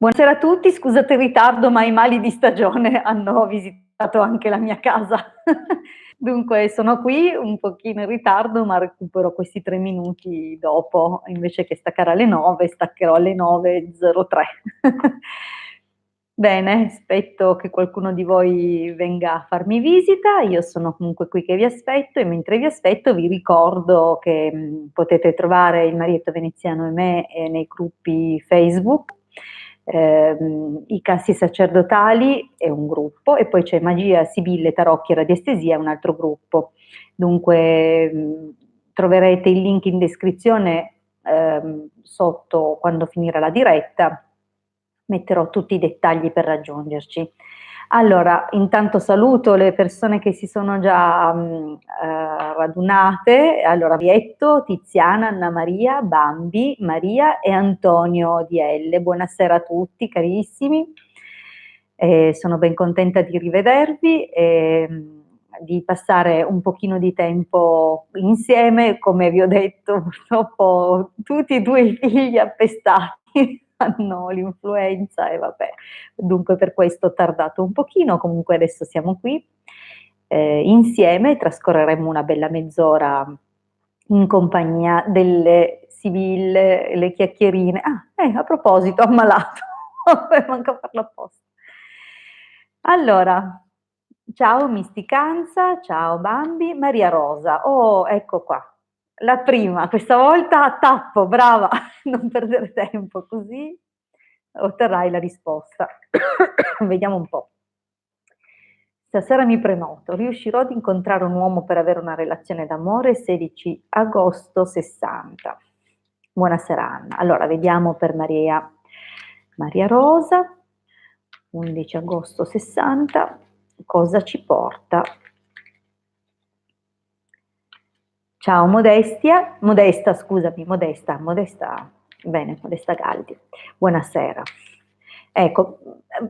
Buonasera a tutti, scusate il ritardo, ma i mali di stagione hanno visitato anche la mia casa. Dunque sono qui un pochino in ritardo, ma recupero questi 3 minuti dopo, invece che staccare alle 9, staccherò alle 9:03. Bene, aspetto che qualcuno di voi venga a farmi visita, io sono comunque qui che vi aspetto e mentre vi aspetto vi ricordo che, potete trovare il Marietto Veneziano e me, nei gruppi Facebook. I Cassi Sacerdotali è un gruppo e poi c'è Magia, Sibille, Tarocchi e Radiestesia è un altro gruppo. Dunque, troverete il link in descrizione, sotto quando finirà la diretta, metterò tutti i dettagli per raggiungerci. Allora, intanto saluto le persone che si sono già radunate. Allora, Vietto, Tiziana, Anna Maria, Bambi, Maria e Antonio DL. Buonasera a tutti, carissimi. Sono ben contenta di rivedervi e di passare un pochino di tempo insieme. Come vi ho detto, purtroppo tutti e due i figli appestati hanno l'influenza e vabbè, dunque per questo ho tardato un pochino, comunque adesso siamo qui insieme, trascorreremo una bella mezz'ora in compagnia delle Sibille, le chiacchierine. A proposito, ammalato, manca a farlo apposta. Allora, ciao Misticanza, ciao Bambi, Maria Rosa. Oh, ecco qua. La prima, questa volta a tappo, brava, non perdere tempo, così otterrai la risposta. Vediamo un po'. Stasera mi prenoto, riuscirò ad incontrare un uomo per avere una relazione d'amore 16 agosto 60. Buonasera Anna. Allora, vediamo per Maria Rosa, 11 agosto 60, cosa ci porta? Ciao Modesta, scusami, Modesta, bene, Modesta Galdi. Buonasera. Ecco,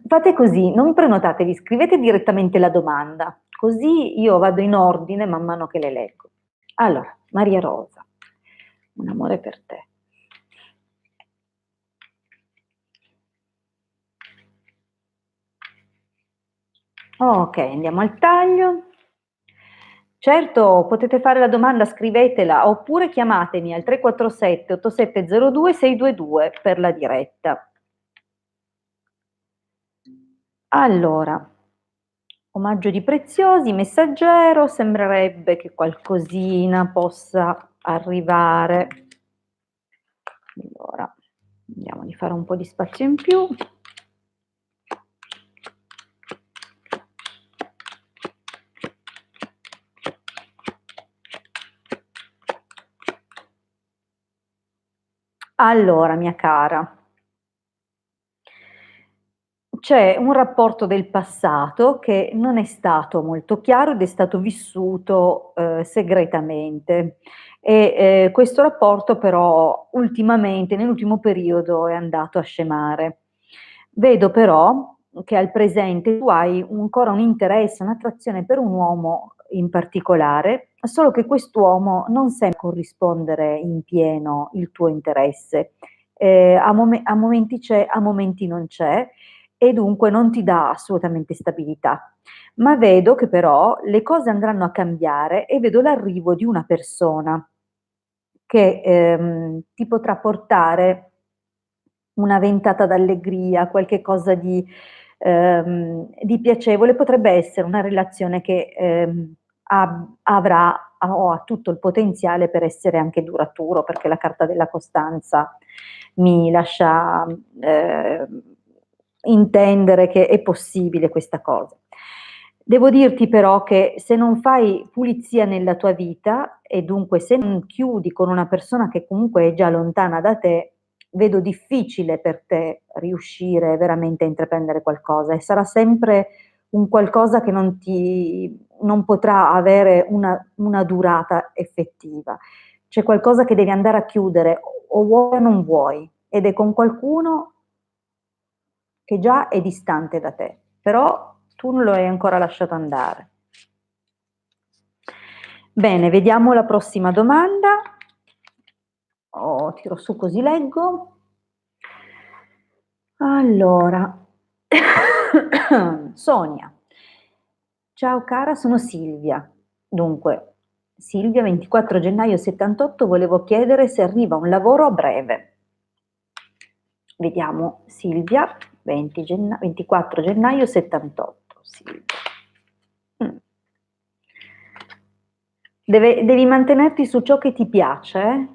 fate così, non prenotatevi, scrivete direttamente la domanda, così io vado in ordine man mano che le leggo. Allora, Maria Rosa, un amore per te. Ok, andiamo al taglio. Certo, potete fare la domanda, scrivetela, oppure chiamatemi al 347 8702 622 per la diretta. Allora, omaggio di Preziosi, Messaggero, sembrerebbe che qualcosina possa arrivare. Allora, vediamo di fare un po' di spazio in più. Allora, mia cara, c'è un rapporto del passato che non è stato molto chiaro ed è stato vissuto segretamente e questo rapporto però ultimamente, nell'ultimo periodo, è andato a scemare. Vedo però che al presente tu hai ancora un interesse, un'attrazione per un uomo in particolare, solo che quest'uomo non sembra corrispondere in pieno il tuo interesse. A momenti c'è, a momenti non c'è e dunque non ti dà assolutamente stabilità. Ma vedo che però le cose andranno a cambiare e vedo l'arrivo di una persona che ti potrà portare una ventata d'allegria, qualche cosa di piacevole, potrebbe essere una relazione che avrà o ha tutto il potenziale per essere anche duraturo, perché la carta della costanza mi lascia intendere che è possibile questa cosa. Devo dirti però che se non fai pulizia nella tua vita e dunque se non chiudi con una persona che comunque è già lontana da te, vedo difficile per te riuscire veramente a intraprendere qualcosa e sarà sempre un qualcosa che non potrà avere una durata effettiva. C'è qualcosa che devi andare a chiudere o vuoi o non vuoi ed è con qualcuno che già è distante da te, però tu non lo hai ancora lasciato andare. Bene, vediamo la prossima domanda. Tiro su così leggo. Allora, Sonia. Ciao cara, sono Silvia. Dunque, Silvia, 24 gennaio 78, volevo chiedere se arriva un lavoro a breve. Vediamo, Silvia, 24 gennaio 78. Silvia. Mm. Devi mantenerti su ciò che ti piace, eh?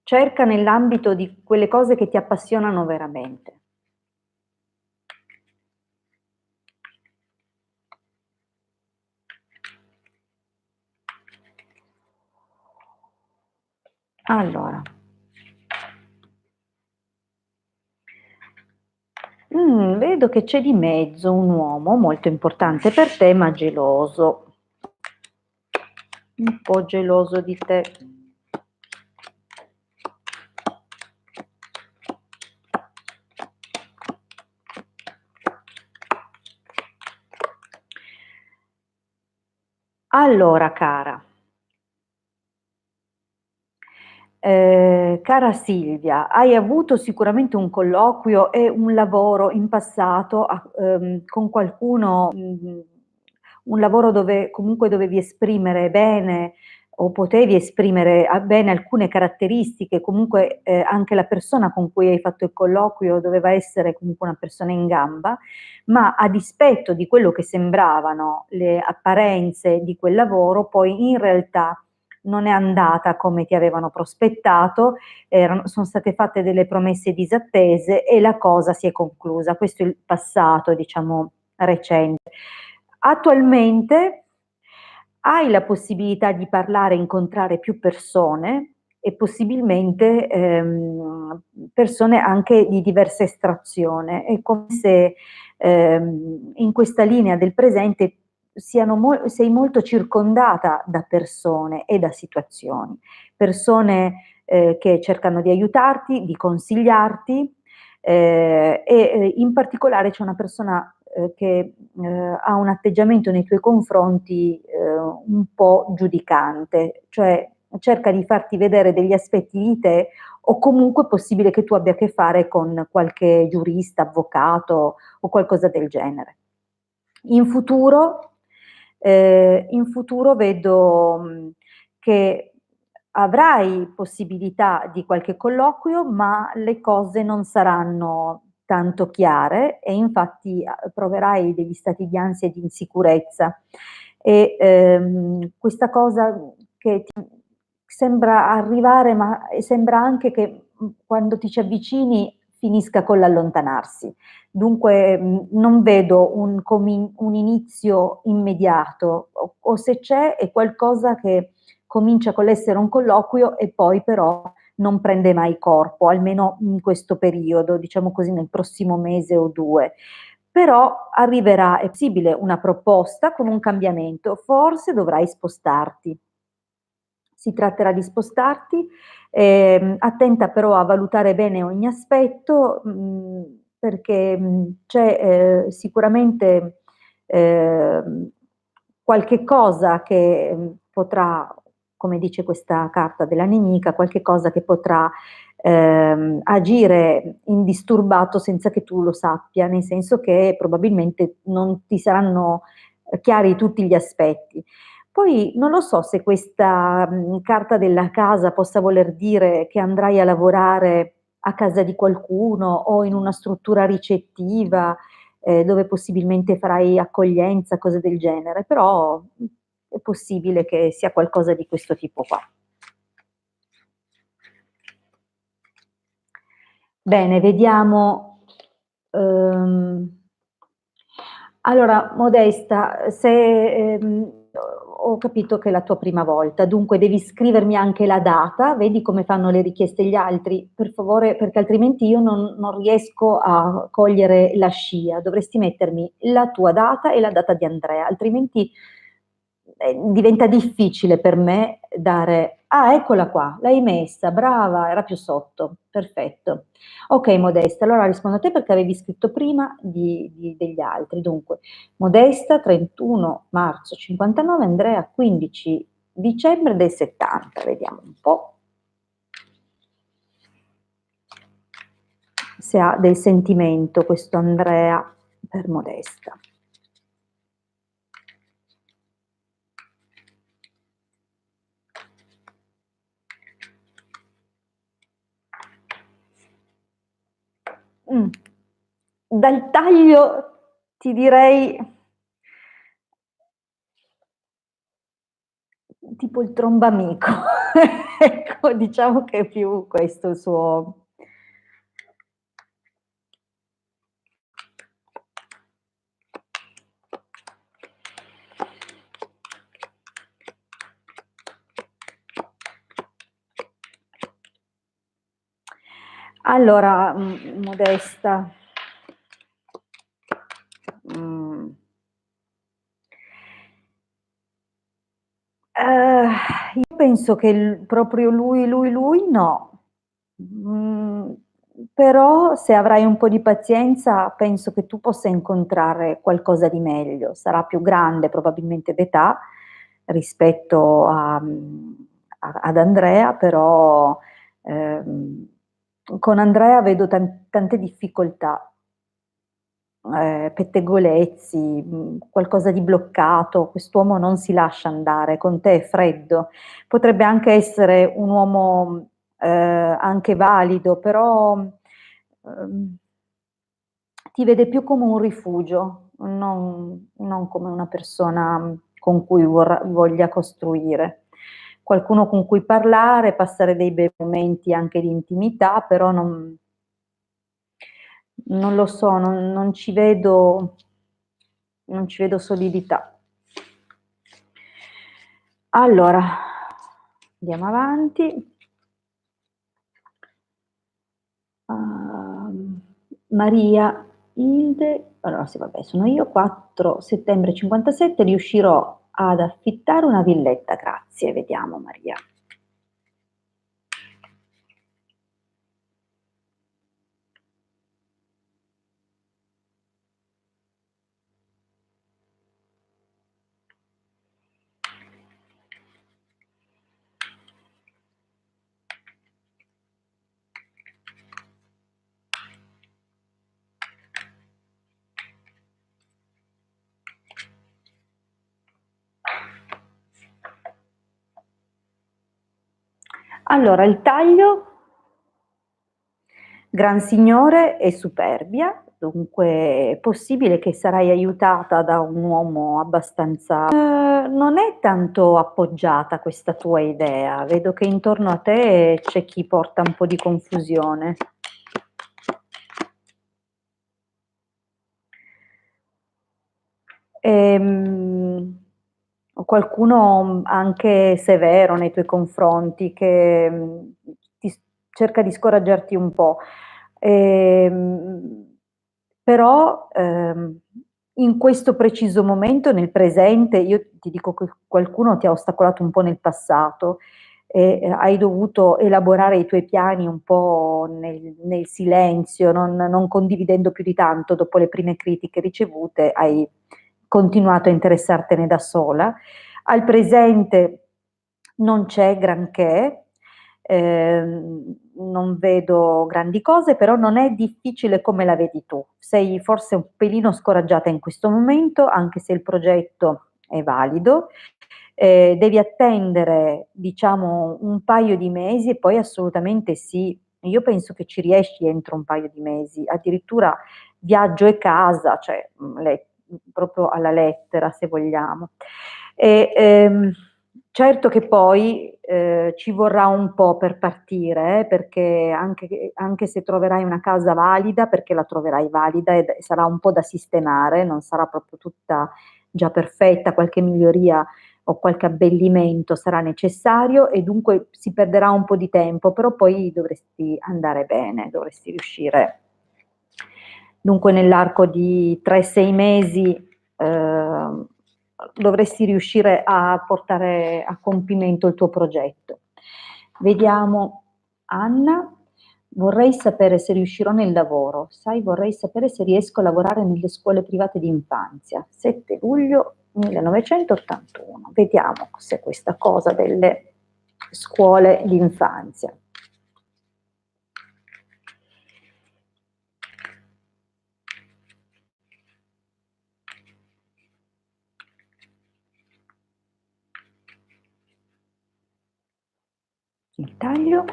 Cerca nell'ambito di quelle cose che ti appassionano veramente. Allora, vedo che c'è di mezzo un uomo molto importante per te, ma geloso, un po' geloso di te. Allora, cara Silvia, hai avuto sicuramente un colloquio e un lavoro in passato con qualcuno, un lavoro dove comunque dovevi esprimere bene o potevi esprimere bene alcune caratteristiche, comunque anche la persona con cui hai fatto il colloquio doveva essere comunque una persona in gamba, ma a dispetto di quello che sembravano le apparenze di quel lavoro, poi in realtà non è andata come ti avevano prospettato, sono state fatte delle promesse disattese e la cosa si è conclusa. Questo è il passato, diciamo, recente. Attualmente hai la possibilità di parlare e incontrare più persone e possibilmente persone anche di diversa estrazione. È come se in questa linea del presente sei molto circondata da persone e da situazioni, persone che cercano di aiutarti, di consigliarti in particolare c'è una persona che ha un atteggiamento nei tuoi confronti un po' giudicante, cioè cerca di farti vedere degli aspetti di te o comunque è possibile che tu abbia a che fare con qualche giurista, avvocato o qualcosa del genere. In futuro, vedo che avrai possibilità di qualche colloquio, ma le cose non saranno tanto chiare e infatti proverai degli stati di ansia e di insicurezza. E questa cosa che ti sembra arrivare, ma sembra anche che quando ti ci avvicini finisca con l'allontanarsi. Dunque non vedo un inizio immediato, o se c'è è qualcosa che comincia con l'essere un colloquio e poi però non prende mai corpo, almeno in questo periodo, diciamo così nel prossimo mese o due. Però arriverà, è possibile, una proposta con un cambiamento, forse dovrai spostarti. Si tratterà di spostarti, attenta però a valutare bene ogni aspetto, perché c'è sicuramente qualche cosa che potrà, come dice questa carta della nemica, qualche cosa che potrà agire indisturbato senza che tu lo sappia, nel senso che probabilmente non ti saranno chiari tutti gli aspetti. Poi non lo so se questa carta della casa possa voler dire che andrai a lavorare a casa di qualcuno o in una struttura ricettiva, dove possibilmente farai accoglienza, cose del genere, però è possibile che sia qualcosa di questo tipo qua. Bene, vediamo. ehm, allora, Modesta, se ho capito che è la tua prima volta, dunque devi scrivermi anche la data, vedi come fanno le richieste gli altri, per favore, perché altrimenti io non riesco a cogliere la scia. Dovresti mettermi la tua data e la data di Andrea, altrimenti diventa difficile per me dare. Ah, eccola qua, l'hai messa, brava, era più sotto, perfetto. Ok, Modesta, allora rispondo a te perché avevi scritto prima degli altri. Dunque, Modesta, 31 marzo 59, Andrea, 15 dicembre del 70. Vediamo un po'. se ha del sentimento questo Andrea per Modesta. Dal taglio ti direi tipo il trombamico. Ecco, diciamo che è più questo il suo. Allora, Modesta. Io penso che proprio lui no. Però se avrai un po' di pazienza penso che tu possa incontrare qualcosa di meglio. Sarà più grande probabilmente d'età rispetto ad Andrea, però con Andrea vedo tante difficoltà, pettegolezzi, qualcosa di bloccato. Quest'uomo non si lascia andare, con te è freddo. Potrebbe anche essere un uomo anche valido, però ti vede più come un rifugio, non come una persona con cui voglia costruire. Qualcuno con cui parlare, passare dei bei momenti anche di intimità, però non lo so, non ci vedo solidità. Allora, andiamo avanti. Maria Hilde, allora sì, vabbè, sono io, 4 settembre 57, riuscirò ad affittare una villetta, grazie, vediamo Maria. Allora, il taglio, gran signore e superbia, dunque è possibile che sarai aiutata da un uomo abbastanza. Non è tanto appoggiata questa tua idea, vedo che intorno a te c'è chi porta un po' di confusione. O qualcuno anche severo nei tuoi confronti che ti cerca di scoraggiarti un po'. Però in questo preciso momento, nel presente, io ti dico che qualcuno ti ha ostacolato un po' nel passato e hai dovuto elaborare i tuoi piani un po' nel silenzio, non condividendo più di tanto dopo le prime critiche ricevute, hai continuato a interessartene da sola. Al presente non c'è granché, non vedo grandi cose, però non è difficile come la vedi tu. Sei forse un pelino scoraggiata in questo momento, anche se il progetto è valido. Devi attendere, diciamo, un paio di mesi e poi assolutamente sì. Io penso che ci riesci entro un paio di mesi, addirittura viaggio e casa, cioè proprio alla lettera se vogliamo. E, certo che poi ci vorrà un po' per partire, perché anche se troverai una casa valida, perché la troverai valida e sarà un po' da sistemare, non sarà proprio tutta già perfetta, qualche miglioria o qualche abbellimento sarà necessario e dunque si perderà un po' di tempo, però poi dovresti andare bene, dovresti riuscire. Dunque nell'arco di 3-6 mesi dovresti riuscire a portare a compimento il tuo progetto. Vediamo Anna. Vorrei sapere se riuscirò nel lavoro. Sai, vorrei sapere se riesco a lavorare nelle scuole private di infanzia. 7 luglio 1981. Vediamo cos'è questa cosa delle scuole di infanzia. il taglio.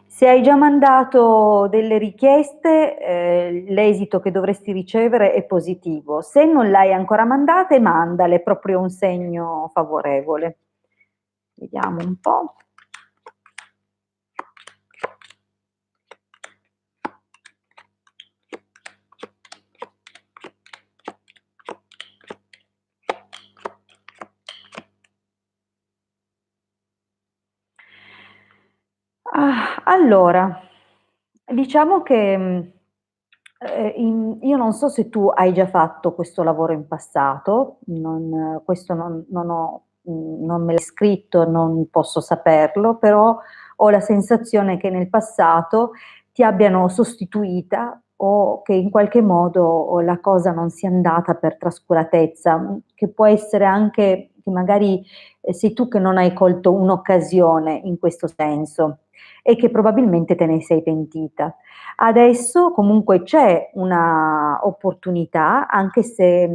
Se hai già mandato delle richieste, l'esito che dovresti ricevere è positivo. Se non l'hai ancora mandate, mandale, proprio un segno favorevole. Vediamo un po'. Allora, diciamo che, io non so se tu hai già fatto questo lavoro in passato, questo non me l'hai scritto, non posso saperlo, però ho la sensazione che nel passato ti abbiano sostituita o che in qualche modo o la cosa non sia andata per trascuratezza, che può essere anche che magari, sei tu che non hai colto un'occasione in questo senso e che probabilmente te ne sei pentita. Adesso comunque c'è una opportunità, anche se,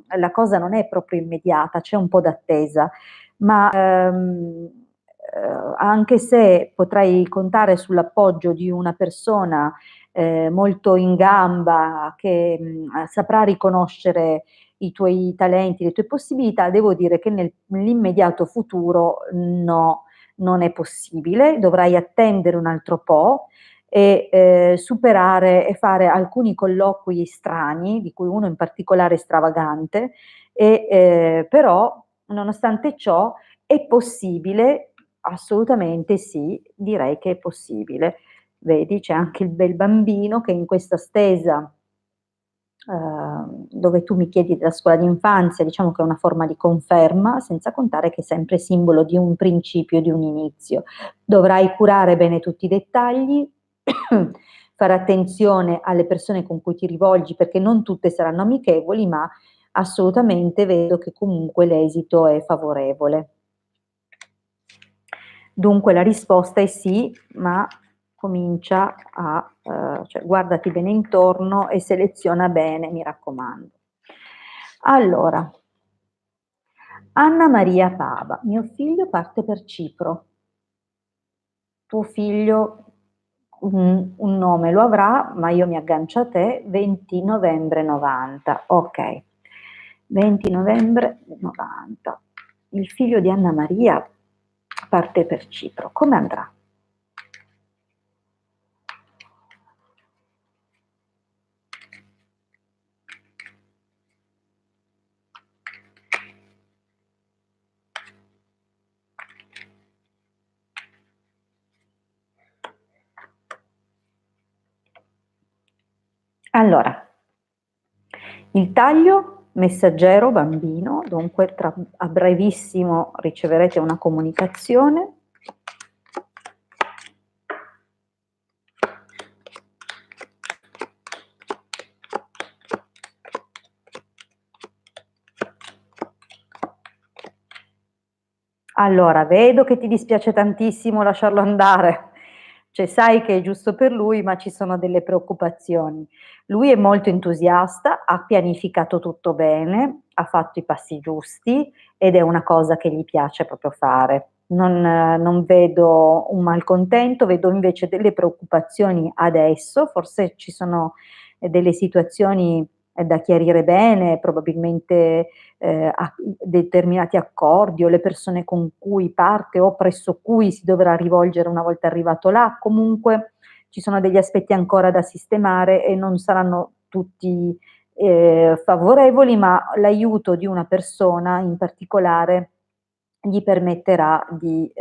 la cosa non è proprio immediata, c'è un po' d'attesa, ma, anche se potrai contare sull'appoggio di una persona, molto in gamba che, saprà riconoscere i tuoi talenti, le tue possibilità, devo dire che nell'immediato futuro no, non è possibile, dovrai attendere un altro po' e, superare e fare alcuni colloqui strani, di cui uno in particolare stravagante, e, però nonostante ciò è possibile, assolutamente sì, direi che è possibile. Vedi, c'è anche il bel bambino che in questa stesa, dove tu mi chiedi della scuola d'infanzia, diciamo che è una forma di conferma, senza contare che è sempre simbolo di un principio, di un inizio. Dovrai curare bene tutti i dettagli, fare attenzione alle persone con cui ti rivolgi, perché non tutte saranno amichevoli, ma assolutamente vedo che comunque l'esito è favorevole. Dunque la risposta è sì, ma comincia a, cioè guardati bene intorno e seleziona bene, mi raccomando. Allora, Anna Maria Pava, mio figlio parte per Cipro. Tuo figlio un nome lo avrà, ma io mi aggancio a te, 20 novembre 90. Ok, 20 novembre 90. Il figlio di Anna Maria parte per Cipro. Come andrà? Allora, il taglio messaggero bambino, dunque a brevissimo riceverete una comunicazione. Allora, vedo che ti dispiace tantissimo lasciarlo andare, cioè sai che è giusto per lui, ma ci sono delle preoccupazioni. Lui è molto entusiasta, ha pianificato tutto bene, ha fatto i passi giusti ed è una cosa che gli piace proprio fare. Non vedo un malcontento, vedo invece delle preoccupazioni adesso, forse ci sono delle situazioni da chiarire bene, probabilmente determinati accordi o le persone con cui parte o presso cui si dovrà rivolgere una volta arrivato là. Comunque ci sono degli aspetti ancora da sistemare e non saranno tutti favorevoli, ma l'aiuto di una persona in particolare gli permetterà di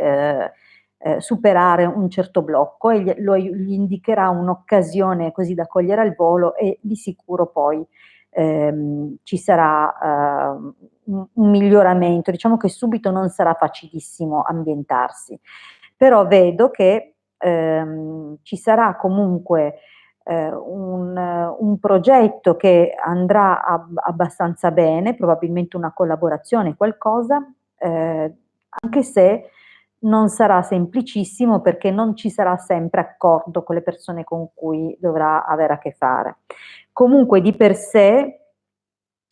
superare un certo blocco e gli indicherà un'occasione così da cogliere al volo e di sicuro poi ci sarà un miglioramento. Diciamo che subito non sarà facilissimo ambientarsi, però vedo che ci sarà comunque un progetto che andrà abbastanza bene, probabilmente una collaborazione, qualcosa, anche se non sarà semplicissimo perché non ci sarà sempre accordo con le persone con cui dovrà avere a che fare. Comunque di per sé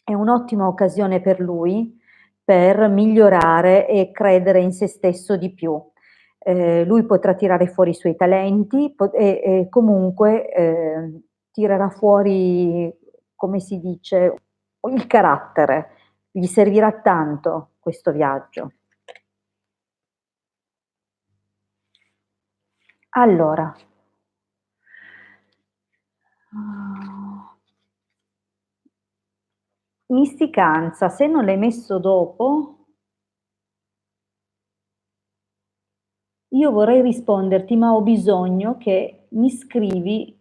è un'ottima occasione per lui per migliorare e credere in se stesso di più. lui potrà tirare fuori i suoi talenti e comunque tirerà fuori, come si dice, il carattere. Gli servirà tanto questo viaggio. Allora, misticanza, se non l'hai messo dopo, io vorrei risponderti, ma ho bisogno che mi scrivi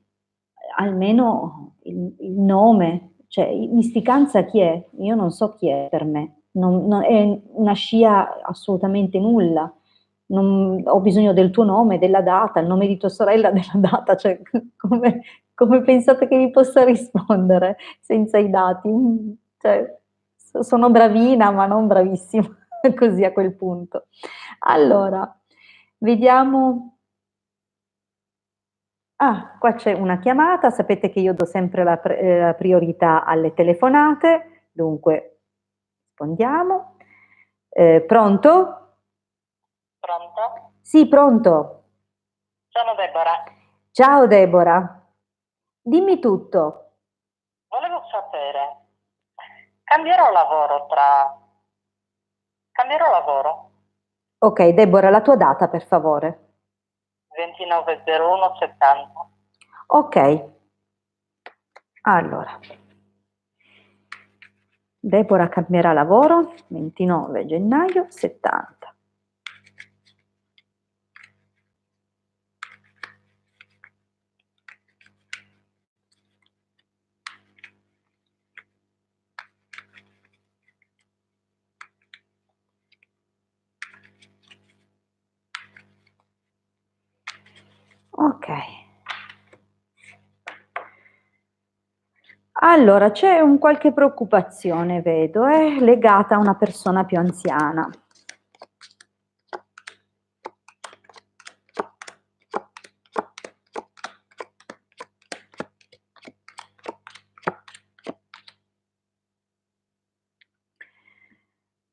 almeno il nome, cioè misticanza chi è? Io non so chi è per me, è una scia assolutamente nulla. Ho bisogno del tuo nome, della data, il nome di tua sorella, della data, cioè come, come pensate che vi possa rispondere senza i dati? Cioè, sono bravina, ma non bravissima, così a quel punto. Allora, vediamo. Ah, qua c'è una chiamata, sapete che io do sempre la priorità alle telefonate, dunque rispondiamo. Pronto? Pronto? Sì, pronto. Sono Deborah. Ciao Deborah, dimmi tutto. Volevo sapere, cambierò lavoro tra... Cambierò lavoro Ok, Deborah, la tua data per favore. 29/01/70. Ok, allora, Deborah cambierà lavoro 29 gennaio 70. Ok. Allora, c'è un qualche preoccupazione, vedo, legata a una persona più anziana.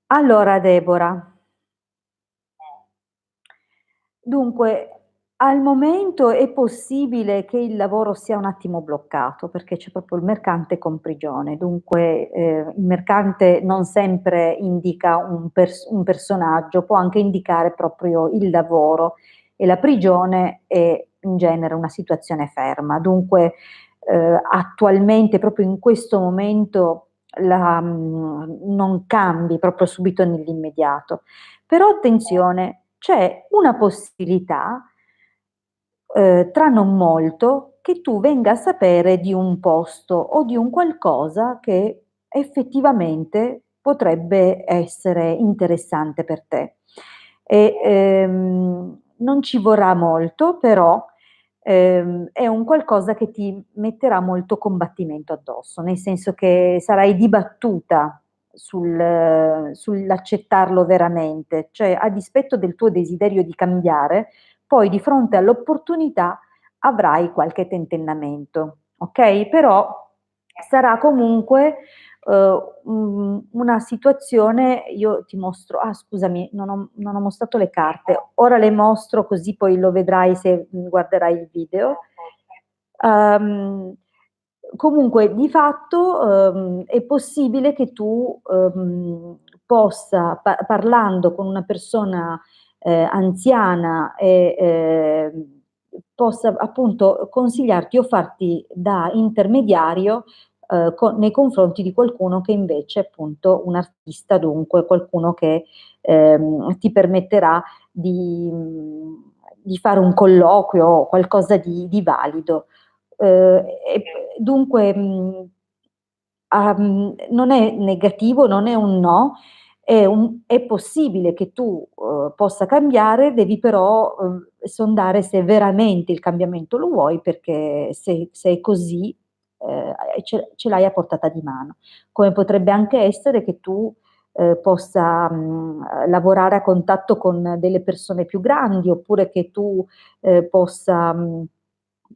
Allora, Deborah, dunque, al momento è possibile che il lavoro sia un attimo bloccato perché c'è proprio il mercante con prigione, dunque il mercante non sempre indica un personaggio, può anche indicare proprio il lavoro e la prigione è in genere una situazione ferma, dunque attualmente, proprio in questo momento, non cambi proprio subito nell'immediato. Però attenzione, c'è una possibilità, tra non molto, che tu venga a sapere di un posto o di un qualcosa che effettivamente potrebbe essere interessante per te. E, non ci vorrà molto, però è un qualcosa che ti metterà molto combattimento addosso, nel senso che sarai dibattuta sull'accettarlo veramente, cioè a dispetto del tuo desiderio di cambiare, poi di fronte all'opportunità avrai qualche tentennamento, ok? Però sarà comunque una situazione, io ti mostro, ah scusami, non ho mostrato le carte, ora le mostro così poi lo vedrai se guarderai il video. Ehm, Comunque di fatto è possibile che tu possa, parlando con una persona anziana possa appunto consigliarti o farti da intermediario nei confronti di qualcuno che invece è appunto un artista, dunque qualcuno che ti permetterà di fare un colloquio o qualcosa di valido. E dunque non è negativo, non è un no, è possibile che tu possa cambiare, devi però sondare se veramente il cambiamento lo vuoi, perché se è così ce l'hai a portata di mano. Come potrebbe anche essere che tu possa lavorare a contatto con delle persone più grandi, oppure che tu possa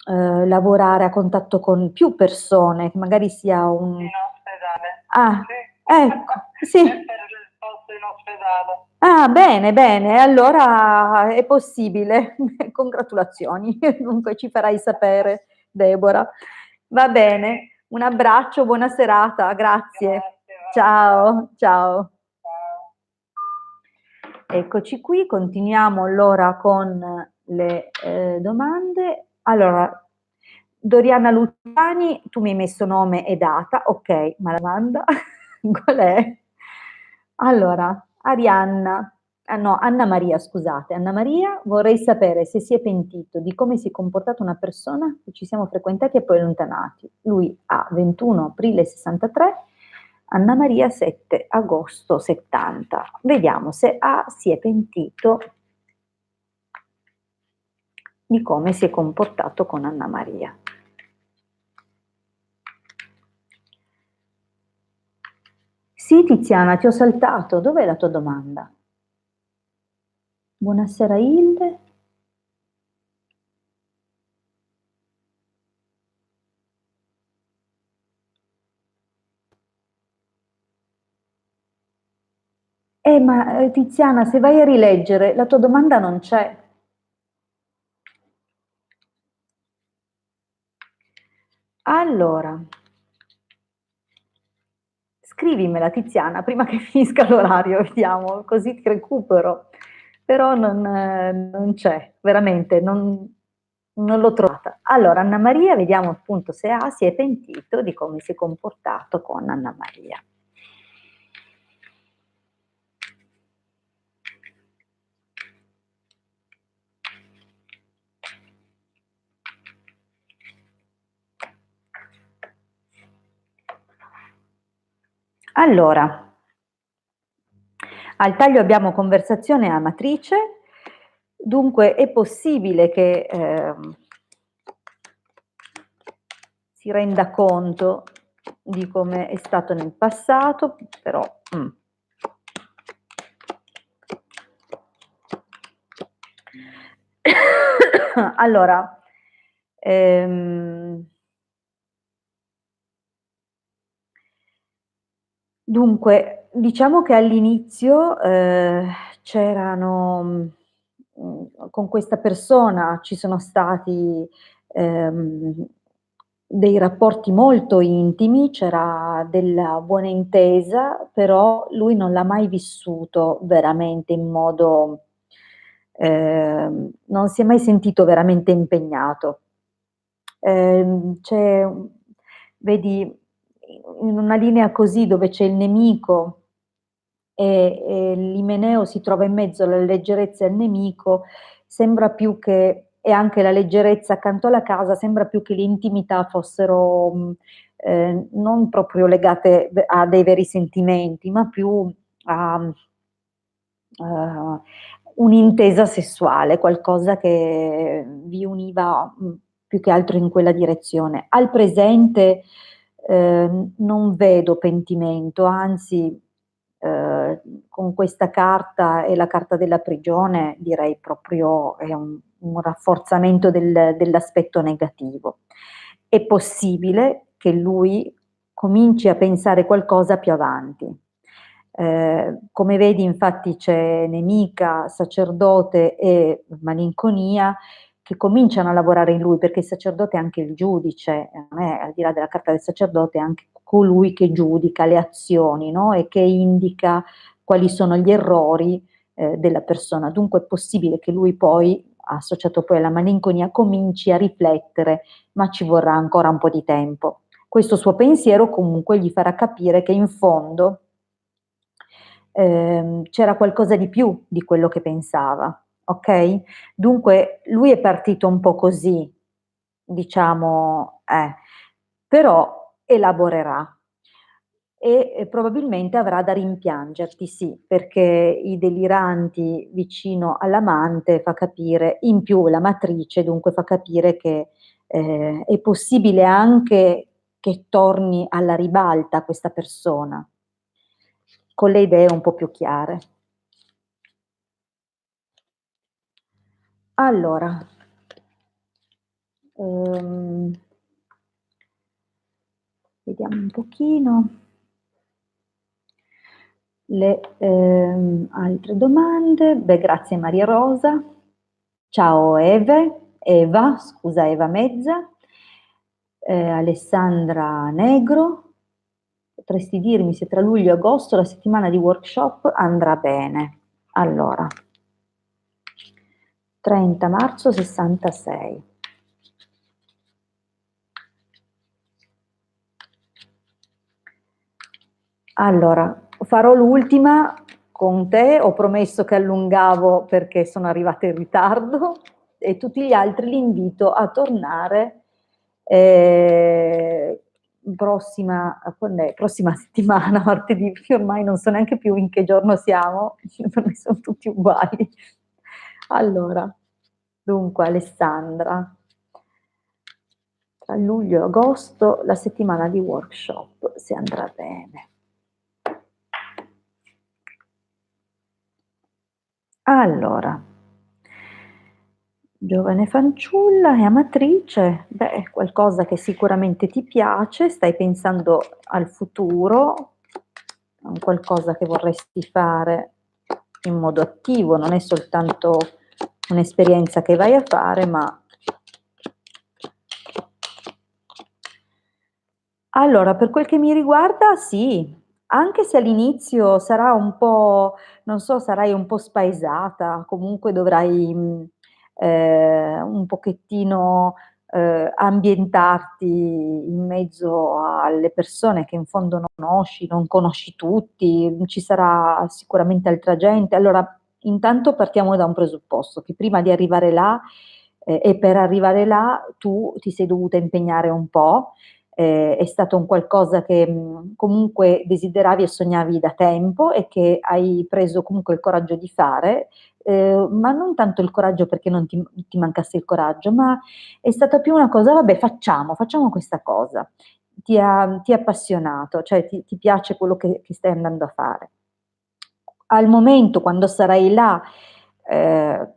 lavorare a contatto con più persone, che magari sia un... In ospedale. Ah, Sì. ecco, sì. Per il rimasto in ospedale. Ah, bene, bene, allora è possibile. Congratulazioni. Dunque ci farai sapere, Deborah. Va bene, un abbraccio, buona serata, grazie. Grazie, Ciao, ciao. ciao. Eccoci qui, continuiamo allora con le domande. Allora, Doriana Luciani, tu mi hai messo nome e data, ok, ma la domanda qual è? Allora, Arianna, ah no, Anna Maria, scusate, Anna Maria, vorrei sapere se si è pentito di come si è comportata una persona che ci siamo frequentati e poi allontanati. Lui ha 21 aprile 63, Anna Maria 7 agosto 70. Vediamo se A si è pentito di come si è comportato con Anna Maria. Sì, Tiziana, ti ho saltato. Dov'è la tua domanda? Buonasera, Hilde. Ma Tiziana, se vai a rileggere, la tua domanda non c'è. Allora, scrivimela Tiziana prima che finisca l'orario, vediamo, così ti recupero. Però non c'è, veramente, non l'ho trovata. Allora, Anna Maria, vediamo appunto se A si è pentito di come si è comportato con Anna Maria. Allora, al taglio abbiamo conversazione a matrice, dunque è possibile che si renda conto di come è stato nel passato, però allora, dunque, diciamo che all'inizio c'erano, con questa persona ci sono stati dei rapporti molto intimi, c'era della buona intesa, però lui non l'ha mai vissuto veramente in modo, non si è mai sentito veramente impegnato. C'è, vedi, in una linea così dove c'è il nemico e l'Imeneo si trova in mezzo alla leggerezza e al nemico, sembra più che, e anche la leggerezza accanto alla casa, sembra più che le intimità fossero non proprio legate a dei veri sentimenti, ma più a un'intesa sessuale, qualcosa che vi univa più che altro in quella direzione. Al presente non vedo pentimento, anzi con questa carta e la carta della prigione direi proprio è un rafforzamento dell'aspetto negativo. È possibile che lui cominci a pensare qualcosa più avanti. Come vedi, infatti, c'è nemica, sacerdote e malinconia che cominciano a lavorare in lui, perché il sacerdote è anche il giudice, non è, al di là della carta del sacerdote, è anche colui che giudica le azioni, no? E che indica quali sono gli errori della persona. Dunque è possibile che lui poi, associato poi alla malinconia, cominci a riflettere, ma ci vorrà ancora un po' di tempo. Questo suo pensiero comunque gli farà capire che in fondo c'era qualcosa di più di quello che pensava, ok? Dunque lui è partito un po' così, diciamo, però elaborerà e probabilmente avrà da rimpiangerti, sì, perché i deliranti vicino all'amante fa capire, in più la matrice dunque fa capire che è possibile anche che torni alla ribalta questa persona, con le idee un po' più chiare. Allora, ehm, vediamo un pochino. altre domande. Beh, grazie Maria Rosa. Ciao Eva, scusa Eva Mezza. Alessandra Negro. Potresti dirmi se tra luglio e agosto la settimana di workshop andrà bene? Allora, 30 marzo 66. Allora, farò l'ultima con te, ho promesso che allungavo perché sono arrivata in ritardo e tutti gli altri li invito a tornare prossima settimana, martedì, perché ormai non so neanche più in che giorno siamo, per me sono tutti uguali. Allora, dunque Alessandra, tra luglio e agosto la settimana di workshop, se andrà bene. Allora, giovane fanciulla e amatrice, beh, qualcosa che sicuramente ti piace, stai pensando al futuro, a un qualcosa che vorresti fare in modo attivo, non è soltanto un'esperienza che vai a fare, ma... Allora, per quel che mi riguarda, sì, anche se all'inizio sarà un po', non so, sarai un po' spaesata, comunque dovrai un pochettino ambientarti in mezzo alle persone che in fondo non conosci, non conosci tutti, ci sarà sicuramente altra gente. Allora, intanto partiamo da un presupposto, che prima di arrivare là e per arrivare là tu ti sei dovuta impegnare un po', è stato un qualcosa che comunque desideravi e sognavi da tempo e che hai preso comunque il coraggio di fare, ma non tanto il coraggio perché non ti mancasse il coraggio, ma è stata più una cosa, vabbè, facciamo questa cosa. Ti ha appassionato, cioè ti piace quello che stai andando a fare. Al momento, quando sarai là, eh,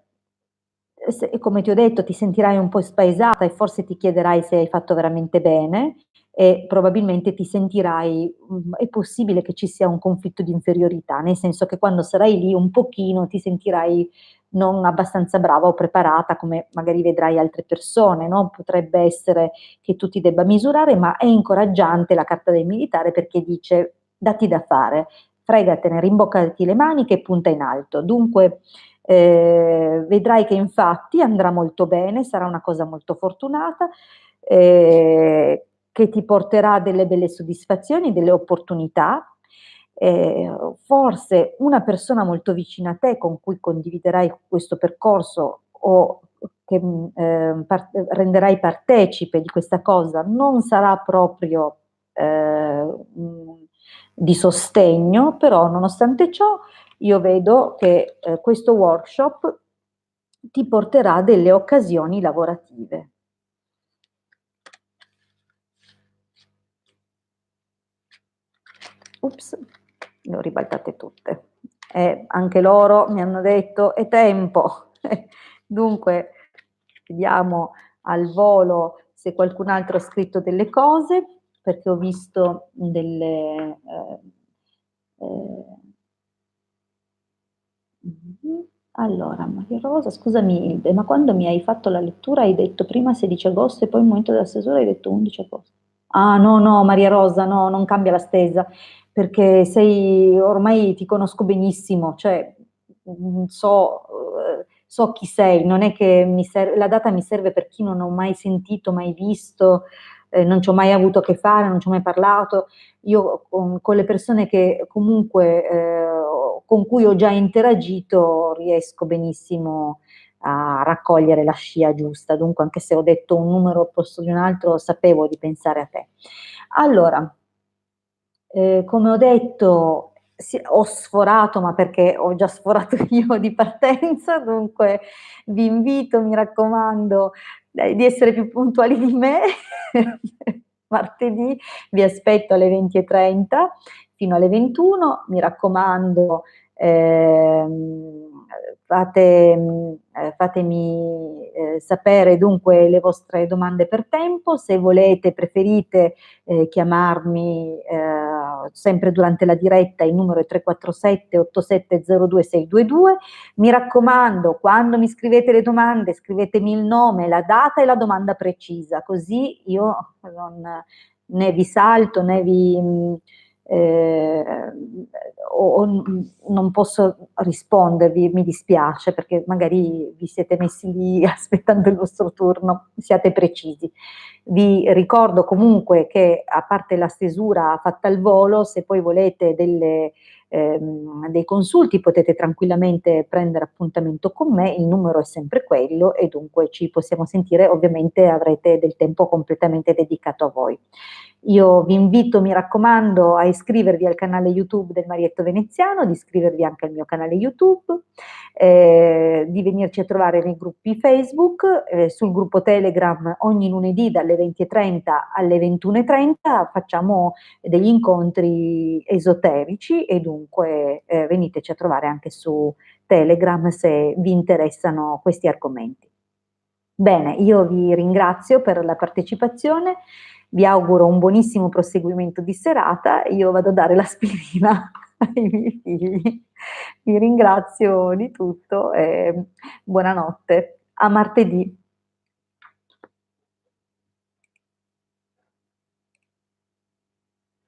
come ti ho detto, ti sentirai un po' spaesata e forse ti chiederai se hai fatto veramente bene e probabilmente ti sentirai, è possibile che ci sia un conflitto di inferiorità, nel senso che quando sarai lì un pochino ti sentirai non abbastanza brava o preparata come magari vedrai altre persone, no? Potrebbe essere che tu ti debba misurare, ma è incoraggiante la carta del militare perché dice datti da fare, fregatene, rimboccati le maniche e punta in alto. Dunque, vedrai che infatti andrà molto bene, sarà una cosa molto fortunata, che ti porterà delle belle soddisfazioni, delle opportunità. Forse una persona molto vicina a te con cui condividerai questo percorso o che renderai partecipe di questa cosa non sarà proprio di sostegno, però nonostante ciò io vedo che questo workshop ti porterà a delle occasioni lavorative. Ups, le ho ribaltate tutte. Anche loro mi hanno detto è tempo. Dunque, vediamo al volo se qualcun altro ha scritto delle cose, perché ho visto delle... allora, Maria Rosa, scusami Ilde, ma quando mi hai fatto la lettura hai detto prima 16 agosto e poi il momento della stesura hai detto 11 agosto. Ah, no, no, Maria Rosa, no, non cambia la stesa, perché sei, ormai ti conosco benissimo, cioè so chi sei, non è che la data mi serve per chi non ho mai sentito, mai visto, non ci ho mai avuto a che fare, non ci ho mai parlato. Io con le persone che comunque con cui ho già interagito riesco benissimo a raccogliere la scia giusta, dunque anche se ho detto un numero al posto di un altro sapevo di pensare a te. Allora, come ho detto, ho sforato, ma perché ho già sforato io di partenza, dunque vi invito, mi raccomando, di essere più puntuali di me. Martedì vi aspetto alle 20:30 fino alle 21, mi raccomando, fatemi sapere dunque le vostre domande per tempo, se volete, preferite chiamarmi sempre durante la diretta, il numero è 347 8702 622. Mi raccomando, quando mi scrivete le domande, scrivetemi il nome, la data e la domanda precisa, così io né vi salto né eh, non posso rispondervi, mi dispiace perché magari vi siete messi lì aspettando il vostro turno, siate precisi. Vi ricordo comunque che a parte la stesura fatta al volo, se poi volete dei consulti potete tranquillamente prendere appuntamento con me, il numero è sempre quello e dunque ci possiamo sentire, ovviamente avrete del tempo completamente dedicato a voi. Io vi invito, mi raccomando, a iscrivervi al canale YouTube del Marietto Veneziano, di iscrivervi anche al mio canale YouTube, di venirci a trovare nei gruppi Facebook, sul gruppo Telegram ogni lunedì dalle 20:30 alle 21:30 facciamo degli incontri esoterici e dunque veniteci a trovare anche su Telegram se vi interessano questi argomenti. Bene, io vi ringrazio per la partecipazione, vi auguro un buonissimo proseguimento di serata, io vado a dare l'aspirina ai miei figli. Vi ringrazio di tutto e buonanotte. A martedì.